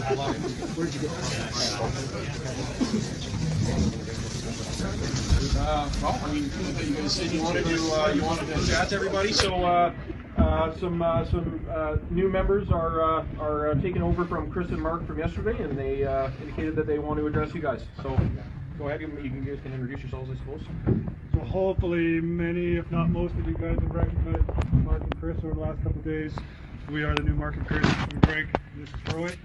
Where'd you get well, I mean, you guys said you wanted to chat to everybody, so some new members are taking over from Chris and Mark from yesterday, and they indicated that they want to address you guys. So go ahead, you guys can introduce yourselves, I suppose. So hopefully many, if not most of you guys have recognized Mark and Chris over the last couple of days. We are the new Mark and Chris. I'm Greg, this is Roy.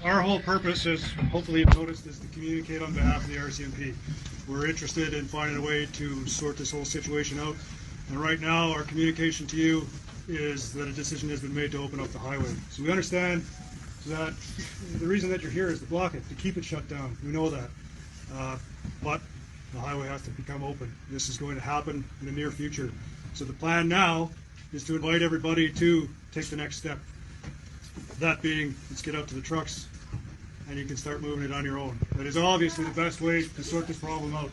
Our whole purpose, as hopefully you've noticed, is to communicate on behalf of the RCMP. We're interested in finding a way to sort this whole situation out. And right now, our communication to you is that a decision has been made to open up the highway. So we understand that the reason that you're here is to block it, to keep it shut down. We know that. But the highway has to become open. This is going to happen in the near future. So the plan now is to invite everybody to take the next step. That being, let's get out to the trucks and you can start moving it on your own. That is obviously the best way to sort this problem out.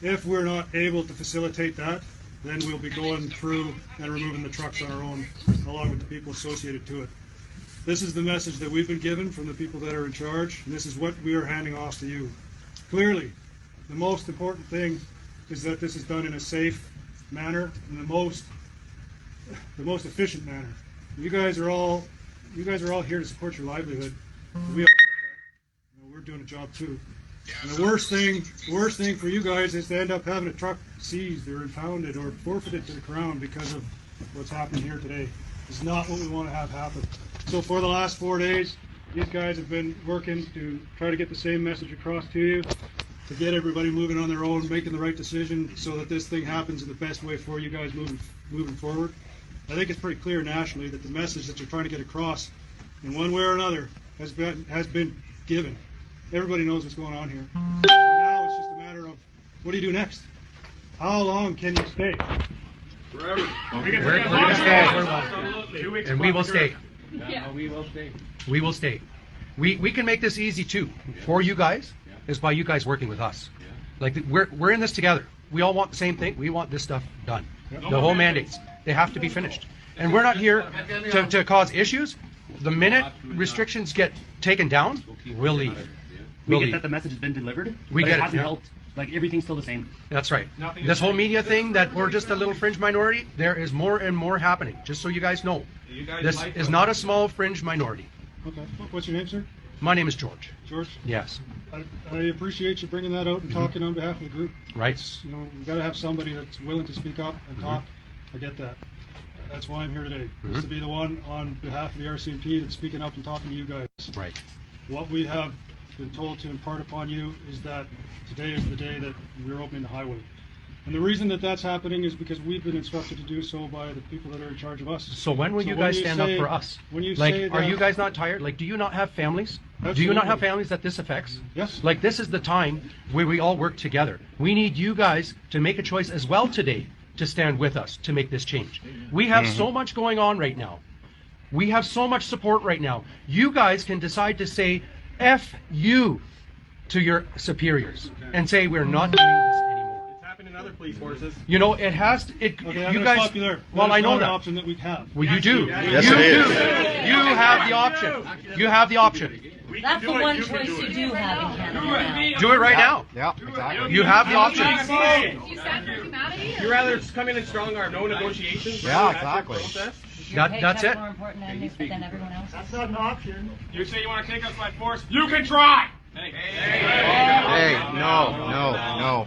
If we're not able to facilitate that, then we'll be going through and removing the trucks on our own, along with the people associated to it. This is the message that we've been given from the people that are in charge, and this is what we are handing off to you. Clearly, the most important thing is that this is done in a safe manner and the most efficient manner. You guys are all here to support your livelihood. We all, we're doing a job too. And the worst thing for you guys is to end up having a truck seized or impounded or forfeited to the Crown because of what's happening here today. It's not what we want to have happen. So for the last 4 days, these guys have been working to try to get the same message across to you, to get everybody moving on their own, making the right decision so that this thing happens in the best way for you guys moving forward. I think it's pretty clear nationally that the message that you're trying to get across in one way or another has been given. Everybody knows what's going on here. So now it's just a matter of, what do you do next? How long can you stay? Forever. We're going to stay. And we will stay. Yeah, we will stay. We will stay. We can make this easy too. For you guys, is by you guys working with us. Like we're in this together. We all want the same thing. We want this stuff done. The whole mandates, they have to be finished. And we're not here to cause issues. The minute restrictions get taken down, we'll leave. We get that the message has been delivered, we but get it hasn't yeah. helped. Like, everything's still the same. That's right. This whole media thing that we're just a little fringe minority, there is more and more happening, just so you guys know. This is not a small fringe minority. Okay. What's your name, sir? My name is George. George? Yes. I appreciate you bringing that out and talking on behalf of the group. Right. You know, we've got to have somebody that's willing to speak up and talk. I get that. That's why I'm here today, is to be the one on behalf of the RCMP that's speaking up and talking to you guys. Right. What we have been told to impart upon you is that today is the day that we're opening the highway. And the reason that that's happening is because we've been instructed to do so by the people that are in charge of us. So when will you guys stand up for us? When you like, say are that, you guys not tired? Like, do you not have families? Absolutely. Do you not have families that this affects? Yes. Like, this is the time where we all work together. We need you guys to make a choice as well today to stand with us to make this change. We have so much going on right now. We have so much support right now. You guys can decide to say F you to your superiors and say we're not doing this anymore. It's happened in other police forces. You know, it has to, Okay, I'm you gonna guys, stop you there. well, That is I know not that. an option that we have. Well, you do. Yes, you it is. do. You have the option. You have the option. That's the one choice you do have in Canada. Do it right now. Yeah, exactly. You have the option. You stand for humanity? You rather come in and strong arm, no negotiations? Yeah, exactly. That's it. More important than everyone else. That's not an option. You say you want to take us by force? You can try! Hey, no.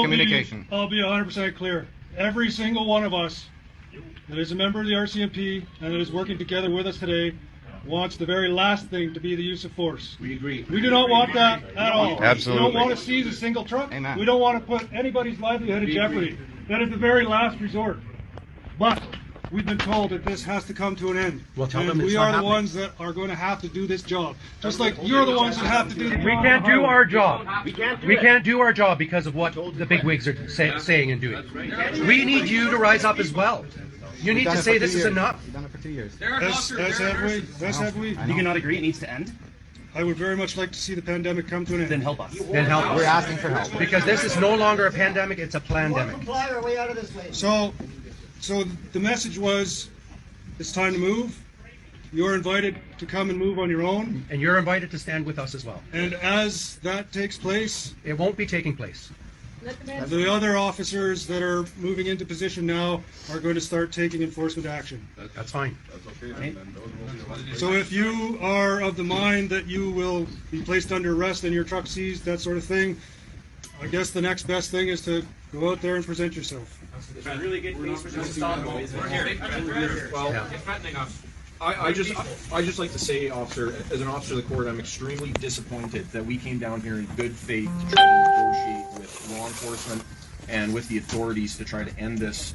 Communication. I'll be 100% clear. Every single one of us that is a member of the RCMP and that is working together with us today wants the very last thing to be the use of force. We agree. We do not want that at all. Absolutely. We don't want to seize a single truck. Amen. We don't want to put anybody's livelihood in jeopardy. That is the very last resort. But we've been told that this has to come to an end. Well, tell and them it's we not are the happening. ones that are going to have to do this job. Just like you're the ones that have to do the job. We can't do our job. We can't do our job because of what the big wigs are saying and doing. We need you to rise up as well. You need to say this is enough. We've done it for 2 years. As have we. You cannot agree it needs to end? I would very much like to see the pandemic come to an end. Then help us. Then help We're us. asking for help. Because this is no longer a pandemic, it's a plandemic. So the message was, it's time to move. you're invited to come and move on your own. And you're invited to stand with us as well. And as that takes place, It won't be taking place. the other officers that are moving into position now are going to start taking enforcement action. That's fine. So if you are of the mind that you will be placed under arrest and your truck seized, that sort of thing, I guess the next best thing is to go out there and present yourself. I just like to say, officer, as an officer of the court, I'm extremely disappointed that we came down here in good faith to try to negotiate with law enforcement and with the authorities to try to end this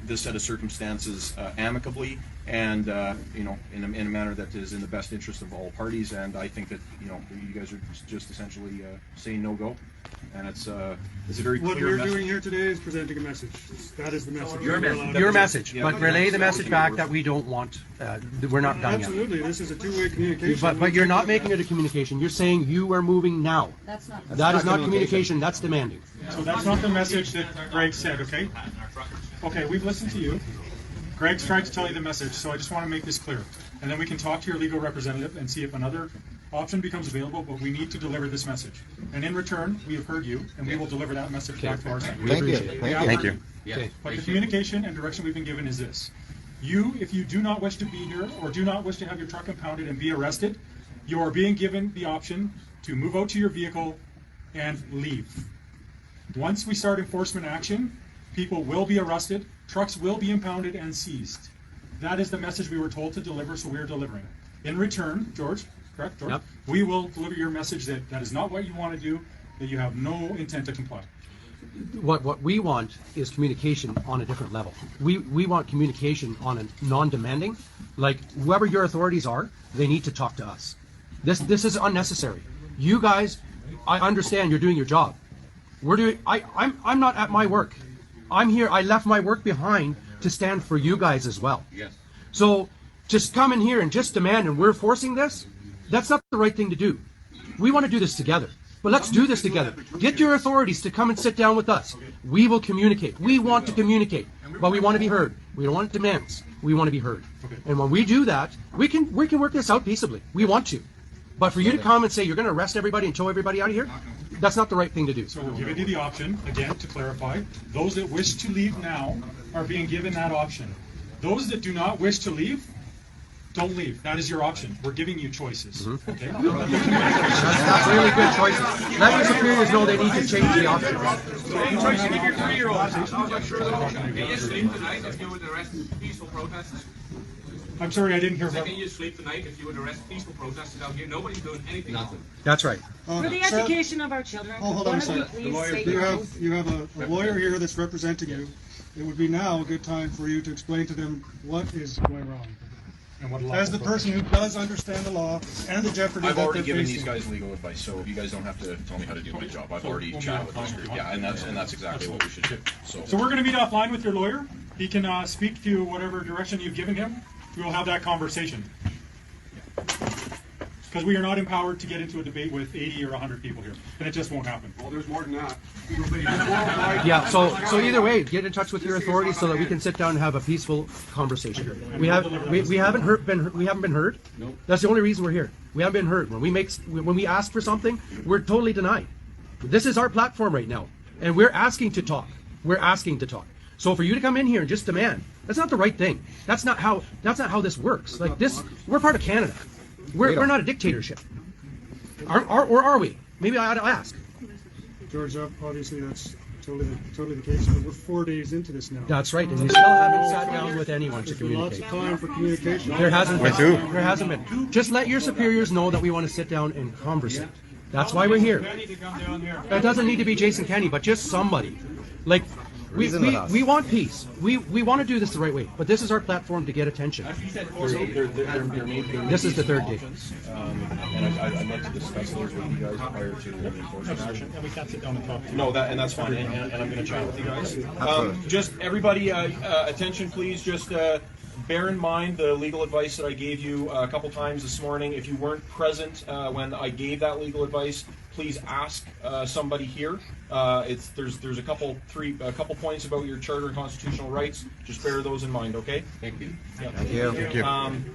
this set of circumstances amicably and in a manner that is in the best interest of all parties. And I think that you guys are just essentially saying no go, and it's a very clear What we're message. doing here today is presenting a message. That is the message. Your message, Yeah, but but relay the that's message what back we're- that we don't want, we're not done yet. Absolutely, this is a two-way communication. But you're not making it a communication. You're saying you are moving now. That's not. That is not communication, that's demanding. So that's not the message that Greg said, okay? Okay, we've listened to you. Greg's tried to tell you the message, so I just want to make this clear. And then we can talk to your legal representative and see if another option becomes available, but we need to deliver this message. And in return, we have heard you, and we will deliver that message back to our side. Thank you. Thank you. Okay. But the communication and direction we've been given is this. You, if you do not wish to be here or do not wish to have your truck impounded and be arrested, you are being given the option to move out to your vehicle and leave. Once we start enforcement action, people will be arrested, trucks will be impounded and seized. That is the message we were told to deliver, so we are delivering it. In return, George, correct, George? Yep. We will deliver your message that that is not what you want to do, that you have no intent to comply. What we want is communication on a different level. We want communication on a non-demanding, like whoever your authorities are, they need to talk to us. This is unnecessary. You guys, I understand you're doing your job. I'm not at my work. I'm here. I left my work behind to stand for you guys as well. Yes. So just come in here and just demand, and we're forcing this. That's not the right thing to do. We want to do this together. But let's do this together. Get your authorities to come and sit down with us. We will communicate. We want to communicate, but we want to be heard. We don't want demands. We want to be heard. And when we do that, we can work this out peaceably. We want to. But for you to come and say you're going to arrest everybody and tow everybody out of here, that's not the right thing to do. So we're giving you the option, again, to clarify, those that wish to leave now are being given that option. Those that do not wish to leave, don't leave. That is your option. We're giving you choices. Okay? That's really good choices. Let your superiors know they need to change the option. I'm sorry, I didn't hear Can what. you sleep tonight if you would arrest peaceful protesters out here? Nobody's doing anything. That's right. For the education of our children, Hold on a one of you second. please state You your name. have a lawyer here that's representing you. It would be now a good time for you to explain to them what is going wrong. And what As the person who does understand the law and the jeopardy I've that already they're given these facing. guys legal advice, so you guys don't have to tell me how to do my job. I've already chatted with this group. Yeah, and that's exactly what we should do. So we're going to meet offline with your lawyer. He can speak to whatever direction you've given him. We will have that conversation. Because we are not empowered to get into a debate with 80 or 100 people here. And it just won't happen. Well, there's more than that. Yeah. So either way, get in touch with your authorities so that we can sit down and have a peaceful conversation. We haven't been heard. Nope. That's the only reason we're here. We haven't been heard. When we ask for something, we're totally denied. This is our platform right now, and we're asking to talk. We're asking to talk. So for you to come in here and just demand, that's not the right thing. That's not how this works. Like this, we're part of Canada. We're not a dictatorship. Or are we? Maybe I ought to ask. George, obviously that's totally the case, but we're 4 days into this now. That's right, and you still haven't sat down with anyone to There's been lots communicate. of time for communication. There hasn't been. There hasn't been. Just let your superiors know that we want to sit down and conversate. That's why we're here. It doesn't need to be Jason Kenney, but just somebody. Like, we want peace. We want to do this the right way, but this is our platform to get attention. This is the third day. And I'd like to discuss those with you guys prior to the enforcement action. And we can't sit down and talk to you. No, that's fine, and I'm going to chat with you guys. Just everybody, attention, please. Just bear in mind the legal advice that I gave you a couple times this morning. If you weren't present when I gave that legal advice, please ask somebody here. There's a couple points about your charter and constitutional rights. Just bear those in mind, okay? Thank you. Yeah. Thank you. Thank you.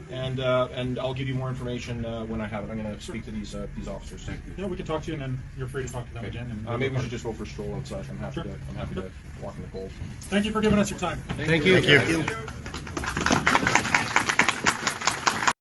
And I'll give you more information when I have it. I'm going to speak to these officers. Yeah, we can talk to you, and then you're free to talk to them again. And Maybe we should just go for a stroll outside. I'm happy to walk in the cold. Thank you for giving us your time. Thank you. Thank you.